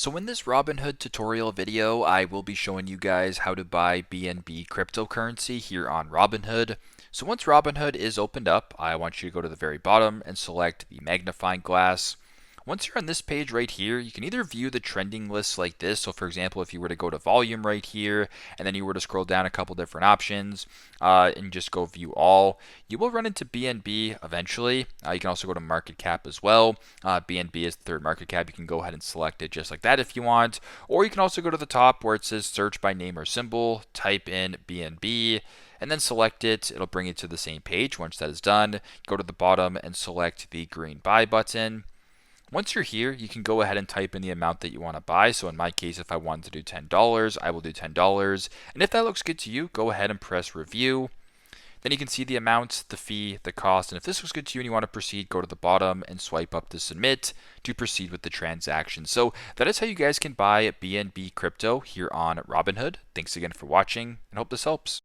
So in this Robinhood tutorial video, I will be showing you guys how to buy BNB cryptocurrency here on Robinhood. So once Robinhood is opened up, I want you to go to the very bottom and select the magnifying glass. Once you're on this page right here, you can either view the trending lists like this. So for example, if you were to go to volume right here, and then you were to scroll down a couple different options and just go view all, you will run into BNB eventually. You can also go to market cap as well. BNB is the third market cap. You can go ahead and select it just like that if you want. Or you can also go to the top where it says search by name or symbol, type in BNB, and then select it. It'll bring you to the same page. Once that is done, go to the bottom and select the green buy button. Once you're here, you can go ahead and type in the amount that you want to buy. So in my case, if I wanted to do $10, I will do $10. And if that looks good to you, go ahead and press review. Then you can see the amount, the fee, the cost, and if this looks good to you and you want to proceed, go to the bottom and swipe up to submit to proceed with the transaction. So that is how you guys can buy BNB crypto here on Robinhood. Thanks again for watching and hope this helps.